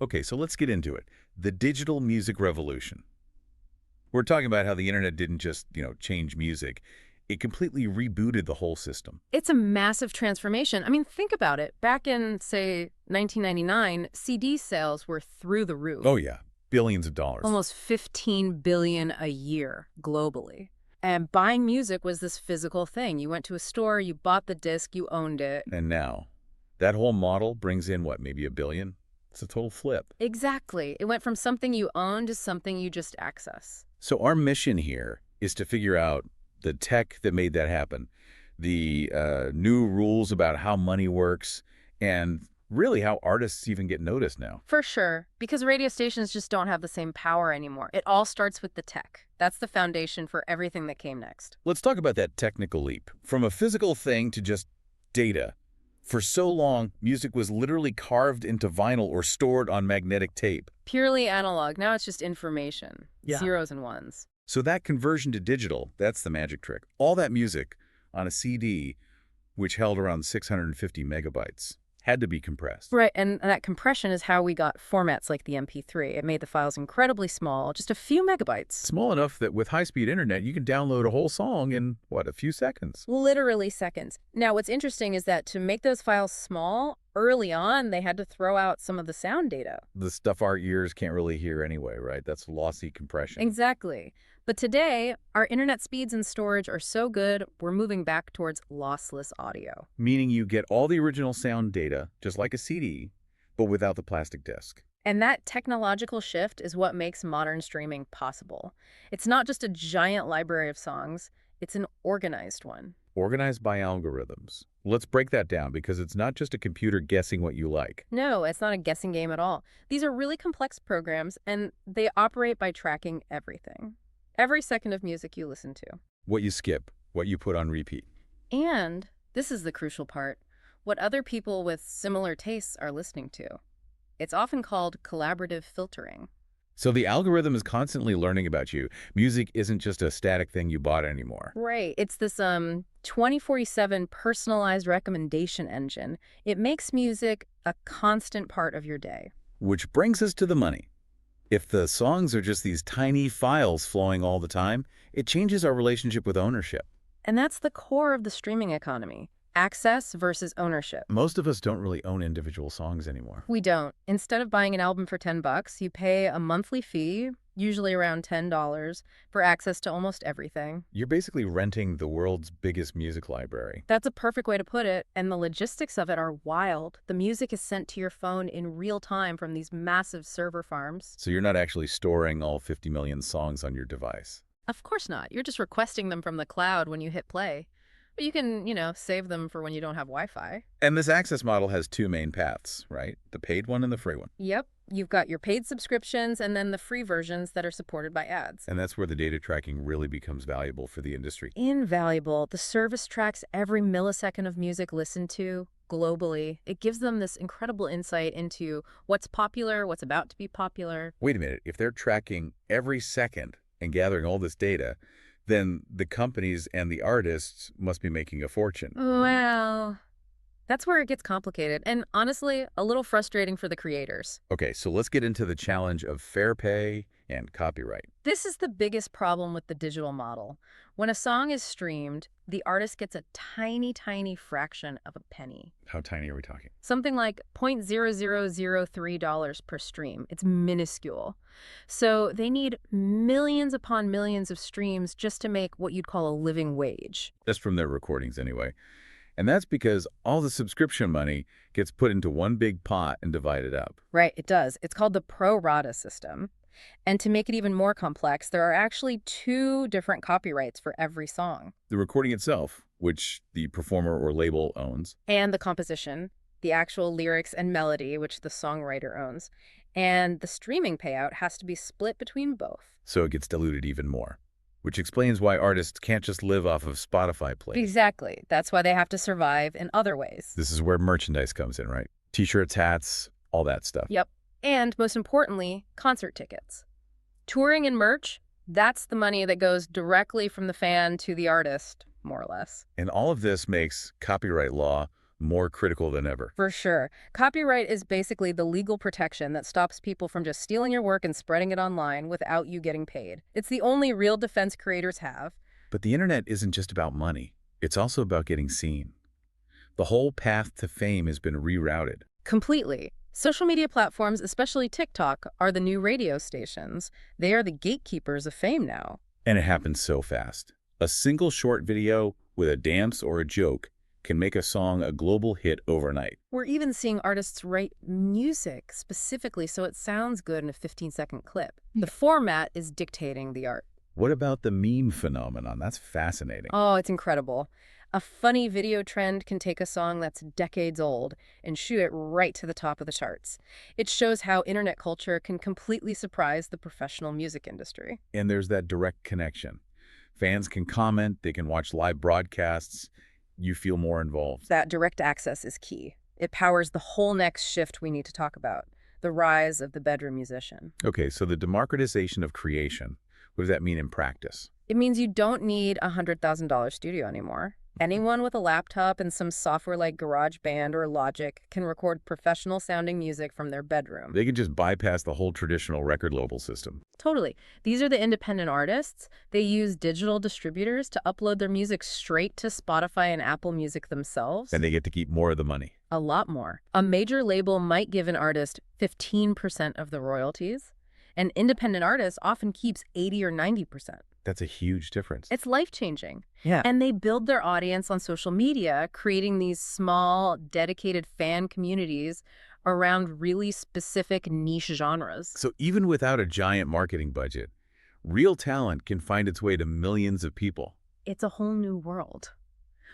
Okay, so let's get into it. The digital music revolution. We're talking about how the internet didn't just, change music. It completely rebooted the whole system. It's a massive transformation. I mean, think about it. Back in, say, 1999, CD sales were through the roof. Oh, yeah. Billions of dollars. Almost 15 billion a year globally. And buying music was this physical thing. You went to a store, you bought the disc, you owned it. And now, that whole model brings in, what, maybe $1 billion? It's a total flip. Exactly. It went from something you own to something you just access. So our mission here is to figure out the tech that made that happen, the new rules about how money works, and really how artists even get noticed now. For sure, because radio stations just don't have the same power anymore. It all starts with the tech. That's the foundation for everything that came next. Let's talk about that technical leap. From a physical thing to just data. For so long, music was literally carved into vinyl or stored on magnetic tape. Purely analog. Now it's just information. Yeah. Zeros and ones. So that conversion to digital, that's the magic trick. All that music on a CD, which held around 650 megabytes, had to be compressed. Right, and that compression is how we got formats like the MP3. It made the files incredibly small, just a few megabytes. Small enough that with high-speed internet, you can download a whole song in, a few seconds. Literally seconds. Now, what's interesting is that to make those files small, early on, they had to throw out some of the sound data. The stuff our ears can't really hear anyway, right? That's lossy compression. Exactly. But today, our internet speeds and storage are so good, we're moving back towards lossless audio. Meaning you get all the original sound data, just like a CD, but without the plastic disc. And that technological shift is what makes modern streaming possible. It's not just a giant library of songs, it's an organized one. Organized by algorithms. Let's break that down because it's not just a computer guessing what you like. No, it's not a guessing game at all. These are really complex programs, and they operate by tracking everything. Every second of music you listen to. What you skip, what you put on repeat. And, this is the crucial part, what other people with similar tastes are listening to. It's often called collaborative filtering. So the algorithm is constantly learning about you. Music isn't just a static thing you bought anymore. Right. It's this 24/7 personalized recommendation engine. It makes music a constant part of your day. Which brings us to the money. If the songs are just these tiny files flowing all the time, it changes our relationship with ownership. And that's the core of the streaming economy. Access versus ownership. Most of us don't really own individual songs anymore. We don't. Instead of buying an album for $10, you pay a monthly fee, usually around $10, for access to almost everything. You're basically renting the world's biggest music library. That's a perfect way to put it, and the logistics of it are wild. The music is sent to your phone in real time from these massive server farms. So you're not actually storing all 50 million songs on your device. Of course not. You're just requesting them from the cloud when you hit play. But you can, save them for when you don't have Wi-Fi. And this access model has two main paths, right? The paid one and the free one. Yep. You've got your paid subscriptions and then the free versions that are supported by ads. And that's where the data tracking really becomes valuable for the industry. Invaluable. The service tracks every millisecond of music listened to globally. It gives them this incredible insight into what's popular, what's about to be popular. Wait a minute. If they're tracking every second and gathering all this data, then the companies and the artists must be making a fortune. Well, that's where it gets complicated and honestly, a little frustrating for the creators. Okay, so let's get into the challenge of fair pay and copyright. This is the biggest problem with the digital model. When a song is streamed, the artist gets a tiny, tiny fraction of a penny. How tiny are we talking? Something like $0.0003 per stream. It's minuscule. So they need millions upon millions of streams just to make what you'd call a living wage. Just from their recordings anyway. And that's because all the subscription money gets put into one big pot and divided up. Right, it does. It's called the pro rata system. And to make it even more complex, there are actually 2 different copyrights for every song. The recording itself, which the performer or label owns. And the composition, the actual lyrics and melody, which the songwriter owns. And the streaming payout has to be split between both. So it gets diluted even more. Which explains why artists can't just live off of Spotify plays. Exactly. That's why they have to survive in other ways. This is where merchandise comes in, right? T-shirts, hats, all that stuff. Yep. And most importantly, concert tickets. Touring and merch, that's the money that goes directly from the fan to the artist, more or less. And all of this makes copyright law More critical than ever. For sure. Copyright is basically the legal protection that stops people from just stealing your work and spreading it online without you getting paid. It's the only real defense creators have. But the internet isn't just about money. It's also about getting seen. The whole path to fame has been rerouted. Completely. Social media platforms, especially TikTok, are the new radio stations. They are the gatekeepers of fame now. And it happens so fast. A single short video with a dance or a joke can make a song a global hit overnight. We're even seeing artists write music specifically so it sounds good in a 15-second clip. The format is dictating the art. What about the meme phenomenon? That's fascinating. Oh, it's incredible. A funny video trend can take a song that's decades old and shoot it right to the top of the charts. It shows how internet culture can completely surprise the professional music industry. And there's that direct connection. Fans can comment, they can watch live broadcasts. You feel more involved. That direct access is key. It powers the whole next shift we need to talk about, the rise of the bedroom musician. Okay, so the democratization of creation, what does that mean in practice? It means you don't need a $100,000 studio anymore. Anyone with a laptop and some software like GarageBand or Logic can record professional-sounding music from their bedroom. They can just bypass the whole traditional record label system. Totally. These are the independent artists. They use digital distributors to upload their music straight to Spotify and Apple Music themselves. And they get to keep more of the money. A lot more. A major label might give an artist 15% of the royalties. An independent artist often keeps 80 or 90%. That's a huge difference. It's life-changing. Yeah. And they build their audience on social media, creating these small, dedicated fan communities around really specific niche genres. So even without a giant marketing budget, real talent can find its way to millions of people. It's a whole new world.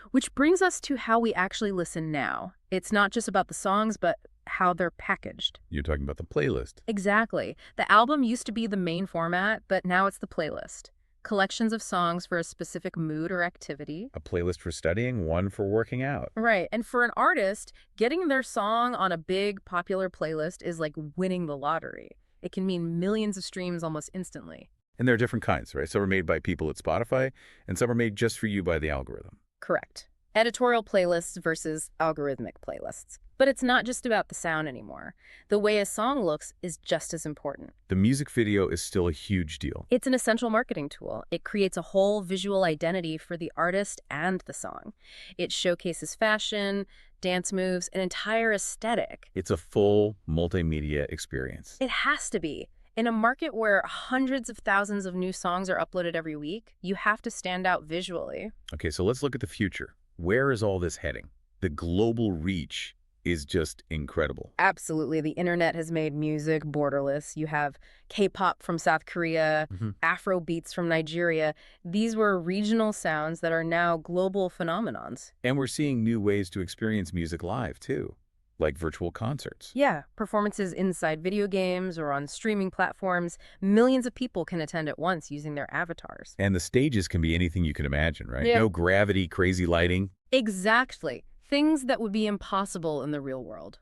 Which brings us to how we actually listen now. It's not just about the songs, but how they're packaged. You're talking about the playlist. Exactly. The album used to be the main format, but now it's the playlist. Collections of songs for a specific mood or activity. A playlist for studying, one for working out. Right. And for an artist, getting their song on a big, popular playlist is like winning the lottery. It can mean millions of streams almost instantly. And there are different kinds, right? Some are made by people at Spotify, and some are made just for you by the algorithm. Correct. Editorial playlists versus algorithmic playlists. But it's not just about the sound anymore. The way a song looks is just as important. The music video is still a huge deal. It's an essential marketing tool. It creates a whole visual identity for the artist and the song. It showcases fashion, dance moves, an entire aesthetic. It's a full multimedia experience. It has to be. In a market where hundreds of thousands of new songs are uploaded every week, you have to stand out visually. Okay, so let's look at the future. Where is all this heading? The global reach is just incredible. Absolutely. The internet has made music borderless. You have K-pop from South Korea, Afro beats from Nigeria. These were regional sounds that are now global phenomenons. And we're seeing new ways to experience music live, too, like virtual concerts. Yeah, performances inside video games or on streaming platforms. Millions of people can attend at once using their avatars. And the stages can be anything you can imagine, right? Yeah. No gravity, crazy lighting. Exactly. Things that would be impossible in the real world.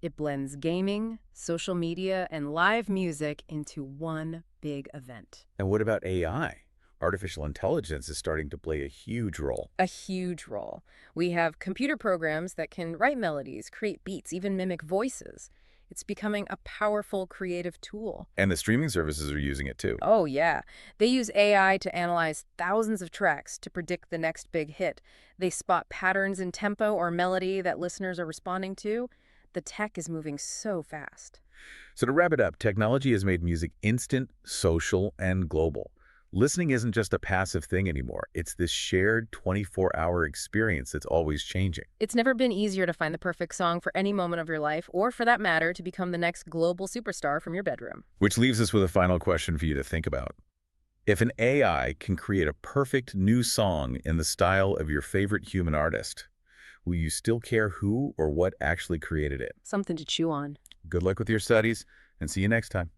It blends gaming, social media, and live music into one big event. And what about AI? Artificial intelligence is starting to play a huge role. A huge role. We have computer programs that can write melodies, create beats, even mimic voices. It's becoming a powerful creative tool. And the streaming services are using it too. Oh, yeah. They use AI to analyze thousands of tracks to predict the next big hit. They spot patterns in tempo or melody that listeners are responding to. The tech is moving so fast. So to wrap it up, technology has made music instant, social, and global. Listening isn't just a passive thing anymore. It's this shared 24-hour experience that's always changing. It's never been easier to find the perfect song for any moment of your life, or for that matter, to become the next global superstar from your bedroom. Which leaves us with a final question for you to think about. If an AI can create a perfect new song in the style of your favorite human artist, will you still care who or what actually created it? Something to chew on. Good luck with your studies, and see you next time.